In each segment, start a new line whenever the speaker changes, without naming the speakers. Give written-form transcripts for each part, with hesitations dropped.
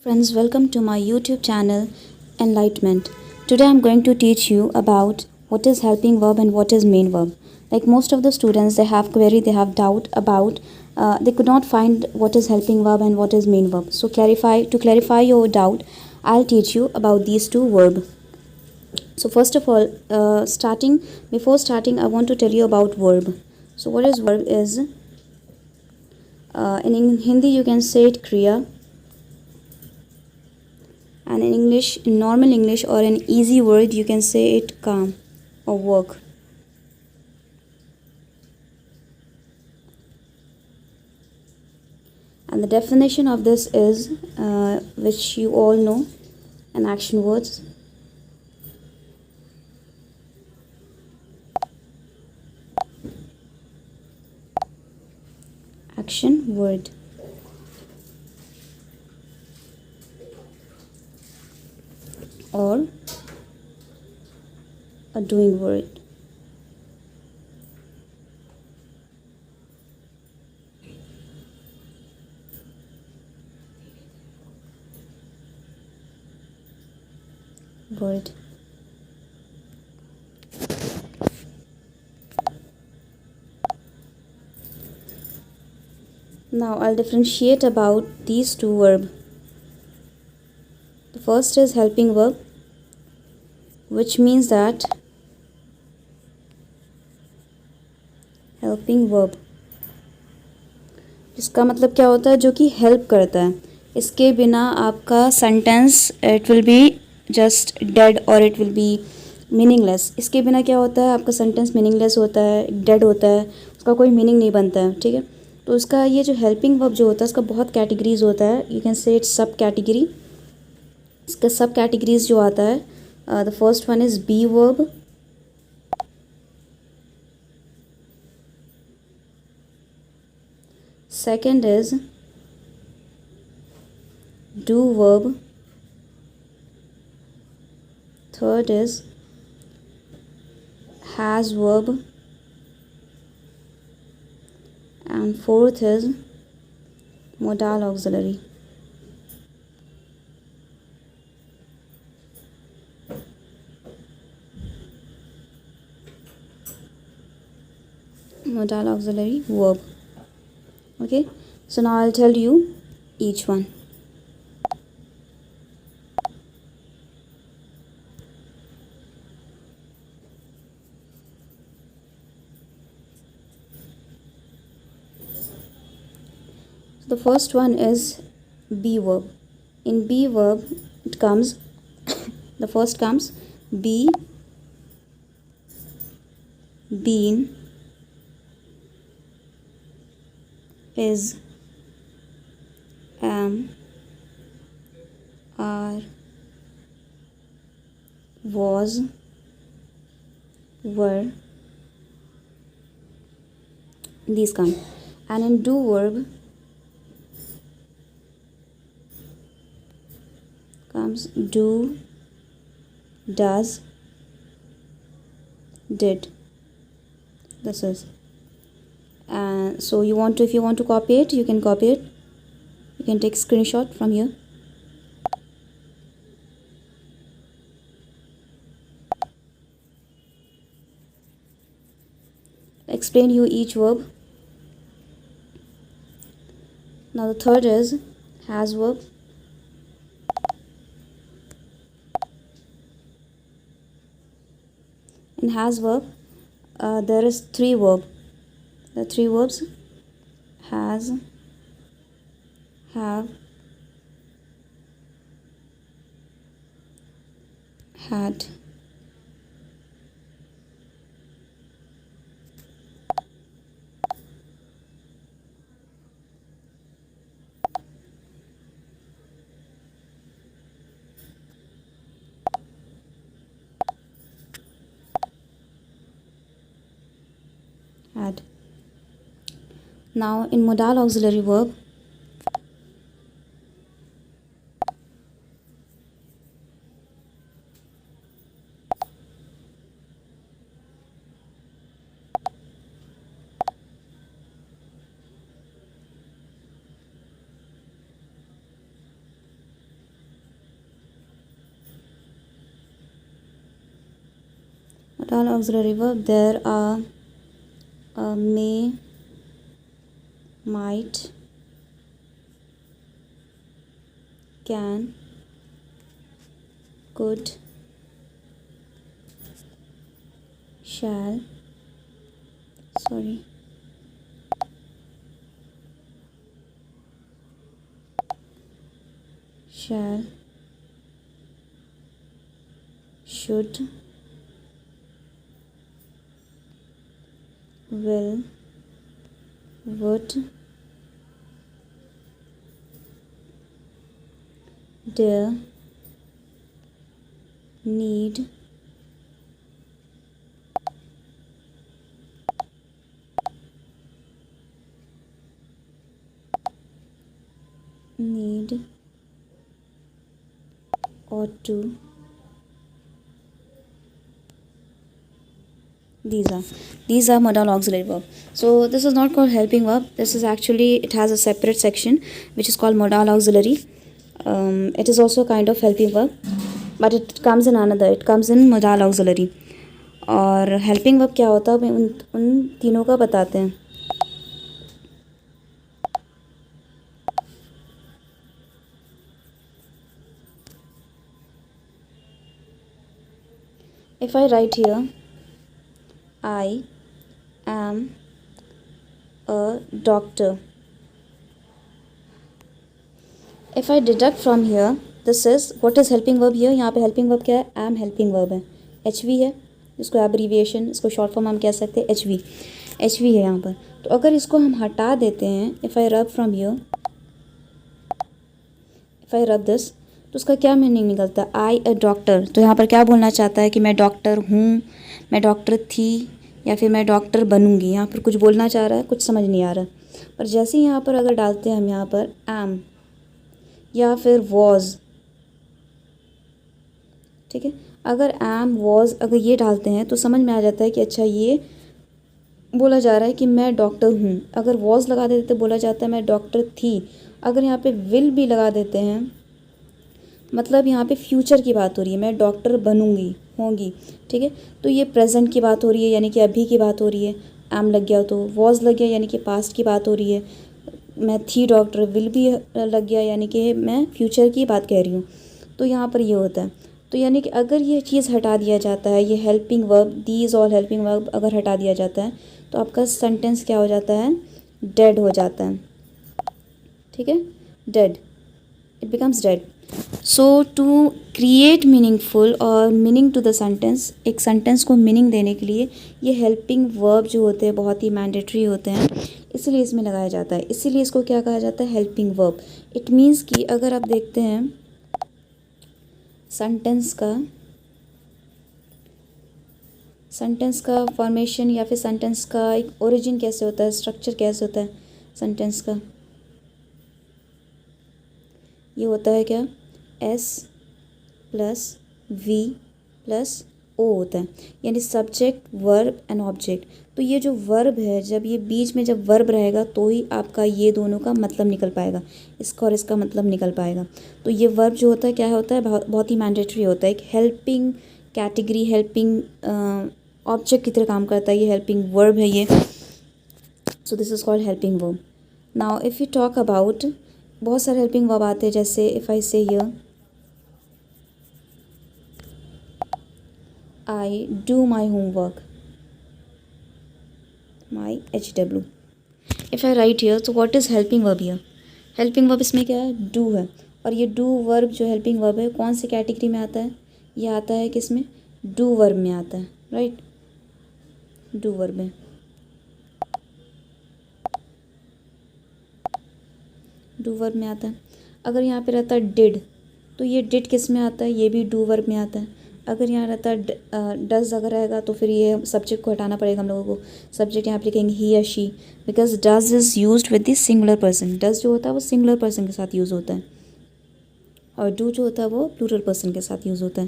Friends, welcome to my YouTube channel Enlightenment. Today I'm going to teach you about what is helping verb and what is main verb. Like most of the students, they have query, they have doubt about they could not find what is helping verb and what is main verb. So clarify your doubt, I'll teach you about these two verb. So first of all, before starting I want to tell you about verb. So what is verb is in Hindi you can say it kriya, and in English, in normal English or in easy word, you can say it calm or work. And the definition of this is, which you all know, an action words. Action word. Or a doing word. Word. Now I'll differentiate about these two verbs. The first is helping verb, which means that helping verb, इसका मतलब क्या होता है, जो कि help करता है. इसके बिना आपका sentence it will be just dead और इट विल बी मीनिंगलेस. इसके बिना क्या होता है, आपका सेंटेंस मीनिंगलेस होता है, डेड होता है, उसका कोई मीनिंग नहीं बनता है. ठीक है, तो उसका ये जो हेल्पिंग वर्ब जो होता है इसका बहुत कैटेगरीज होता है. You can say it's sub category. इसका सब कैटेगरीज जो आता है, the first one is be verb. Second is do verb. Third is has verb. And fourth is modal auxiliary. Modal auxiliary verb. Okay, so now I'll tell you each one. So the first one is be verb. In be verb it comes the first comes be, been, is, am, are, was, were. These come. And in do verb comes do, does, did. This is. So if you want to copy it, you can copy it. You can take screenshot from here. Explain you each verb. Now the third is has verb. In has verb, there is three verb. The three verbs has, have, had. Had. Now in modal auxiliary verb, modal auxiliary verb, there are may, might, can, could, shall, shall, should, will, would, dare, need, ought to. These are modal auxiliary verb. So this is not called helping verb. This is actually, it has a separate section which is called modal auxiliary. It is also kind of helping verb, but it comes in another. It comes in modal auxiliary. और helping verb क्या होता है उन तीनों का बताते हैं. If I write here, I am a doctor. If I deduct from here, this is what is helping verb here. यहाँ पे helping verb क्या है? am helping verb है. HV है, इसको abbreviation, इसको short form हम कह सकते हैं HV. HV है यहाँ पर. तो अगर इसको हम हटा देते हैं, if I rub from here, if I rub this, तो उसका क्या मीनिंग निकलता है? आई अ डॉक्टर. तो यहाँ पर क्या बोलना चाहता है कि मैं डॉक्टर हूँ, मैं डॉक्टर थी, या फिर मैं डॉक्टर बनूँगी. यहाँ पर कुछ बोलना चाह रहा है, कुछ समझ नहीं आ रहा. पर जैसे ही यहाँ पर अगर डालते हैं हम यहाँ पर एम या फिर वॉज, ठीक है, अगर एम वॉज अगर ये डालते हैं तो समझ में आ जाता है कि अच्छा ये बोला जा रहा है कि मैं डॉक्टर हूँ. अगर वॉज लगा देते तो बोला जाता है मैं डॉक्टर थी. अगर यहाँ पे विल भी लगा देते हैं, मतलब यहाँ पे फ्यूचर की बात हो रही है, मैं डॉक्टर बनूंगी, होंगी, ठीक है. तो ये प्रेजेंट की बात हो रही है, यानी कि अभी की बात हो रही है. एम लग गया तो वॉज लग गया, यानी कि पास्ट की बात हो रही है. मैं थी डॉक्टर, विल भी लग गया, यानी कि मैं फ्यूचर की बात कह रही हूँ. तो यहाँ पर ये होता है. तो यानी कि अगर ये चीज़ हटा दिया जाता है, ये helping verb, these all helping verb अगर हटा दिया जाता है, तो आपका सेंटेंस क्या हो जाता है? डेड हो जाता है. ठीक है, dead, it becomes dead. So to create meaningful और मीनिंग टू द सेंटेंस, एक सेंटेंस को मीनिंग देने के लिए ये हेल्पिंग वर्ब जो होते हैं बहुत ही मैंडेटरी होते हैं, इसीलिए इसमें लगाया जाता है. इसीलिए इसको क्या कहा जाता है? Helping verb. इट मीन्स कि अगर आप देखते हैं सेंटेंस का फॉर्मेशन या फिर सेंटेंस का एक ओरिजिन कैसे होता है, स्ट्रक्चर कैसे होता है सेंटेंस का, ये होता है क्या? S plus V plus O होता है, यानी सब्जेक्ट, वर्ब एंड ऑब्जेक्ट. तो ये जो वर्ब है, जब ये बीच में जब वर्ब रहेगा तो ही आपका ये दोनों का मतलब निकल पाएगा, इसका और इसका मतलब निकल पाएगा. तो ये वर्ब जो होता है क्या होता है? बहुत ही मैंडेटरी होता है. एक हेल्पिंग कैटेगरी, हेल्पिंग ऑब्जेक्ट की तरह काम करता है. ये हेल्पिंग वर्ब है ये. So this is called helping verb. Now if you talk about, बहुत सारे हेल्पिंग वर्ब आते हैं, जैसे इफ़ आई से here I do my homework, my HW. If I write here, so what is helping verb here? Helping verb इसमें क्या है? Do है. और ये do verb जो helping verb है कौन सी कैटेगरी में आता है? ये आता है किसमें? Do verb में आता है, राइट? Do verb में. Do verb में आता है. अगर यहाँ पे रहता है did, तो ये did किस में आता है? ये भी do verb में आता है. अगर यहाँ रहता डज़ अगर रहेगा तो फिर ये सब्जेक्ट को हटाना पड़ेगा हम लोगों को. सब्जेक्ट यहाँ पे लिखेंगे ही या she, because does is used with the singular person. Does जो होता है वो सिंगुलर पर्सन के साथ यूज़ होता है, और डू जो होता है वो प्लूरल पर्सन के साथ यूज़ होता है.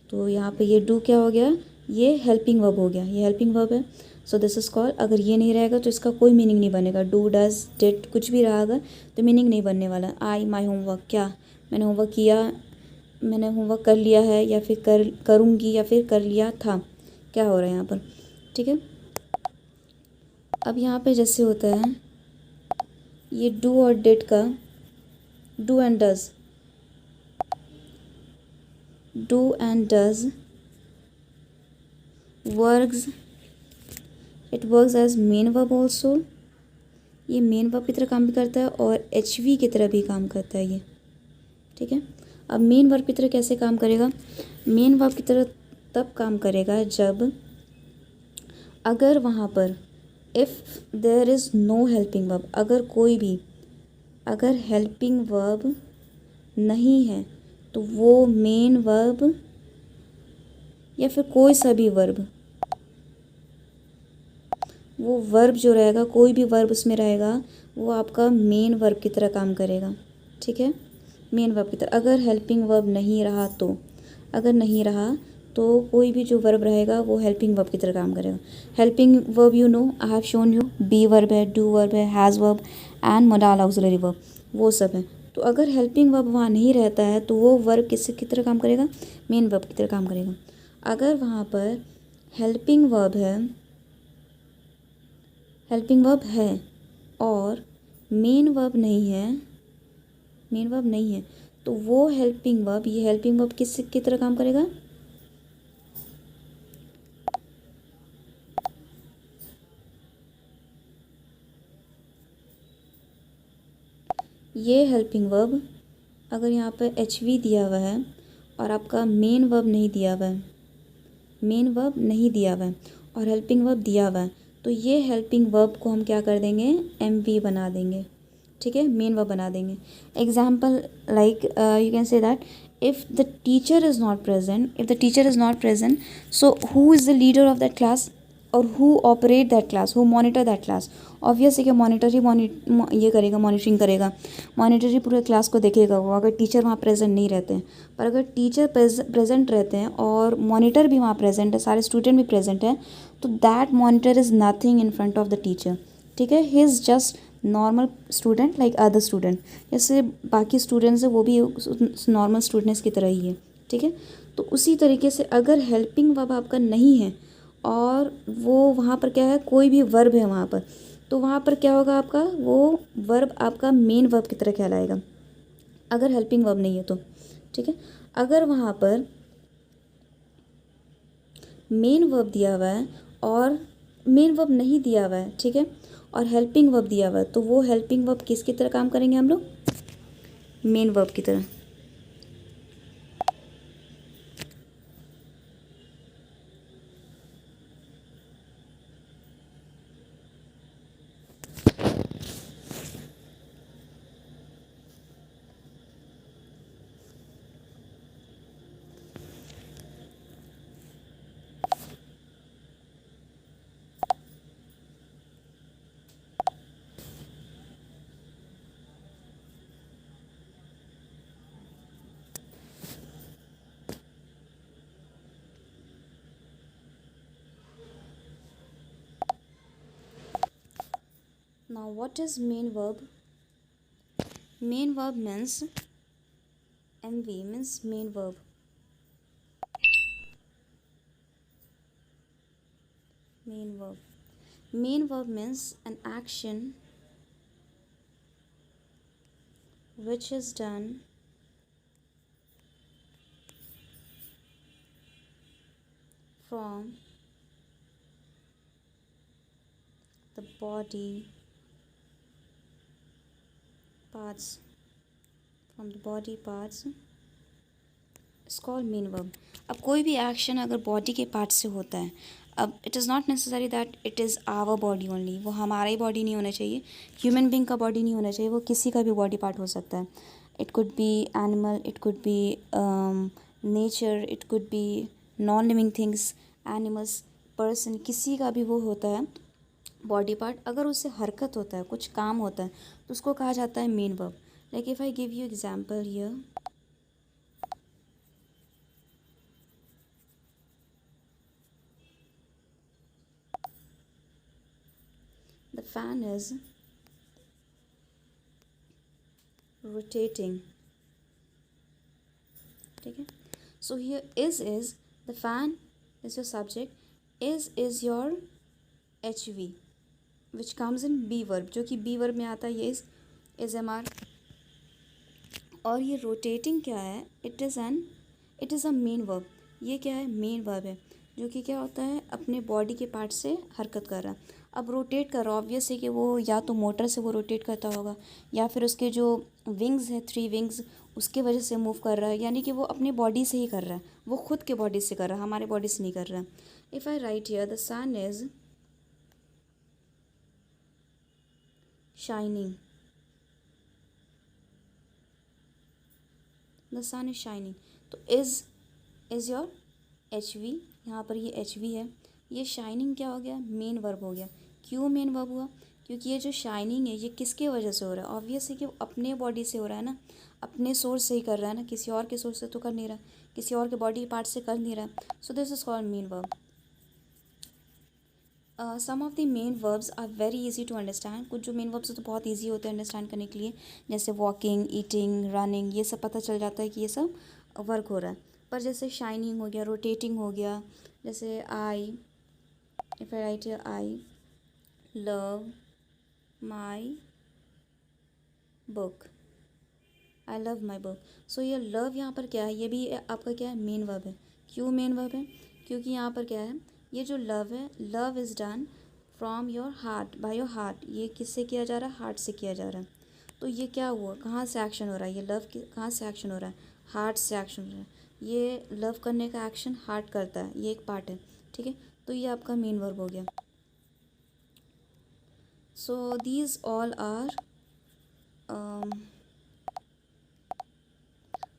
तो यहाँ पे ये डू क्या हो गया? ये हेल्पिंग वर्ब हो गया, ये हेल्पिंग वर्ब है. सो दिस इज़ कॉल्ड, अगर ये नहीं रहेगा तो इसका कोई मीनिंग नहीं बनेगा. डू, डज़, डिड कुछ भी रहेगा तो मीनिंग नहीं बनने वाला. आई माई होमवर्क, क्या मैंने होमवर्क किया, मैंने होमवर्क कर लिया है या फिर करूँगी या फिर कर लिया था, क्या हो रहा है यहाँ पर, ठीक है। अब यहाँ पे जैसे होता है ये डू और डिड का do and does works, it works as main verb also. ये मेन वर्ब की तरह काम भी करता है और एच वी की तरह भी काम करता है ये, ठीक है। अब मेन वर्ब की तरह कैसे काम करेगा, मेन वर्ब की तरह तब काम करेगा जब अगर वहाँ पर if there is no helping verb, अगर हेल्पिंग वर्ब नहीं है तो वो मेन वर्ब या फिर कोई सा भी वर्ब, वो वर्ब जो रहेगा, कोई भी वर्ब उसमें रहेगा, वो आपका मेन वर्ब की तरह काम करेगा, ठीक है। मेन वर्ब की तरह अगर हेल्पिंग वर्ब नहीं रहा तो, अगर नहीं रहा तो कोई भी जो वर्ब रहेगा वो हेल्पिंग वर्ब की तरह काम करेगा। Helping verb you know, I have shown you, be verb है, डू वर्ब है, has verb and modal auxiliary verb, वो सब है। तो अगर हेल्पिंग वर्ब वहाँ नहीं रहता है तो वो वर्ब किस की तरह काम करेगा, मेन वर्ब की तरह काम करेगा। अगर वहाँ पर हेल्पिंग वर्ब है और मेन वर्ब नहीं है, तो वो हेल्पिंग वर्ब किस की तरह काम करेगा, ये हेल्पिंग वर्ब अगर यहाँ पर एच वी दिया हुआ है और आपका मेन वर्ब नहीं दिया हुआ है और हेल्पिंग वर्ब दिया हुआ है, तो ये हेल्पिंग वर्ब को हम क्या कर देंगे, एम वी बना देंगे, ठीक है, मेन वर्ब बना देंगे। Example like you can say that if the teacher is not present, so who is the leader of that class और who operate that class, who monitor that class. Obvious है कि monitoring करेगा, monitor ही पूरे class को देखेगा वो, अगर teacher वहाँ प्रेजेंट नहीं रहते हैं। पर अगर टीचर प्रेजेंट रहते हैं और मॉनिटर भी वहाँ प्रेजेंट है, सारे स्टूडेंट भी प्रेजेंट हैं, तो that monitor is nothing in front of the teacher, ठीक है। He is just normal student like other student, जैसे बाकी स्टूडेंट्स है वो भी नॉर्मल स्टूडेंट्स की तरह ही है, ठीक है। तो उसी तरीके से अगर हेल्पिंग वर्ब आपका नहीं है और वो वहाँ पर क्या है, कोई भी वर्ब है वहाँ पर, तो वहाँ पर क्या होगा, आपका वो वर्ब आपका मेन वर्ब की तरह कहलाएगा अगर हेल्पिंग वर्ब नहीं है तो, ठीक है। अगर वहाँ पर मेन वर्ब दिया हुआ है और मेन वर्ब नहीं दिया हुआ है, ठीक है, और हेल्पिंग वर्ब दिया हुआ है, तो वो हेल्पिंग वर्ब किसकी तरह काम करेंगे हम लोग, मेन वर्ब की तरह। Now what is main verb? Main verb means MV means main verb. Main verb. Main verb means an action which is done from the body parts, it's called main verb. अब कोई भी action अगर body के part से होता है, अब it is not necessary that it is our body only, वो हमारा ही बॉडी नहीं होना चाहिए, ह्यूमन बींग का बॉडी नहीं होना चाहिए, वो किसी का भी बॉडी पार्ट हो सकता है। It could be animal, it could be nature, it could be non living things, animals, person, किसी का भी वो होता है बॉडी पार्ट, अगर उससे हरकत होता है, कुछ काम होता है, तो उसको कहा जाता है main verb. Like if I give you example here, the fan is rotating, ठीक है. So here is the fan is your subject, is your HV which comes in be verb, जो कि be verb में आता है. ये is MR. और ये rotating क्या है, it is a main verb. ये क्या है, मेन वर्ब है, जो कि क्या होता है, अपने बॉडी के पार्ट से हरकत कर रहा है. अब रोटेट कर रहा है, ऑब्वियस है कि वो या तो मोटर से वो रोटेट करता होगा, या फिर उसके जो विंग्स है 3 विंग्स उसके वजह से मूव कर रहा है. यानी कि वो अपने बॉडी से ही कर रहा है, वो खुद के बॉडी से कर रहा है, हमारे बॉडी से नहीं कर रहा है. If I write here the sun is shining, the sun is shining, तो इज़ योर HV. यहाँ पर ये HV है. ये शाइनिंग क्या हो गया, मेन वर्ब हो गया. क्यों मेन वर्ब हुआ, क्योंकि ये जो शाइनिंग है ये किसके वजह से हो रहा है, ऑब्वियस है कि अपने बॉडी से हो रहा है ना, अपने सोर्स से ही कर रहा है ना, किसी और के सोर्स से तो कर नहीं रहा, किसी और के बॉडी पार्ट से कर नहीं रहा. So this is called main verb. Some of the main verbs are very easy to understand. कुछ जो मेन वर्ब्स तो बहुत ईजी होते हैं अंडरस्टैंड करने के लिए, जैसे वॉकिंग, ईटिंग, रनिंग, ये सब पता चल जाता है कि ये सब वर्क हो रहा है. पर जैसे शाइनिंग हो गया, रोटेटिंग हो गया, जैसे I, if I write here I love my book, I love my book. So ये लव यहाँ पर क्या है, ये भी आपका क्या है, मेन वर्ब है. क्यों मेन वर्ब है, क्योंकि यहाँ पर क्या है, ये जो लव है, love is done from your heart, by your heart. ये किससे किया जा रहा है, हार्ट से किया जा रहा है. तो ये क्या हुआ, कहाँ से एक्शन हो रहा है, ये लव कहाँ से एक्शन हो रहा है, हार्ट से एक्शन हो रहा है. ये लव करने का एक्शन हार्ट करता है, ये एक पार्ट है. ठीक है, तो ये आपका मेन वर्ब हो गया. So these all are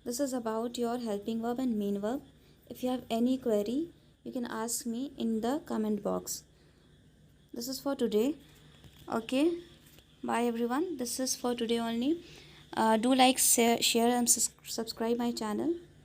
this is about your helping verb and main verb. If you have any query, you can ask me in the comment box. This is for today. Okay, bye everyone. This is for today only. Do like, share and subscribe my channel.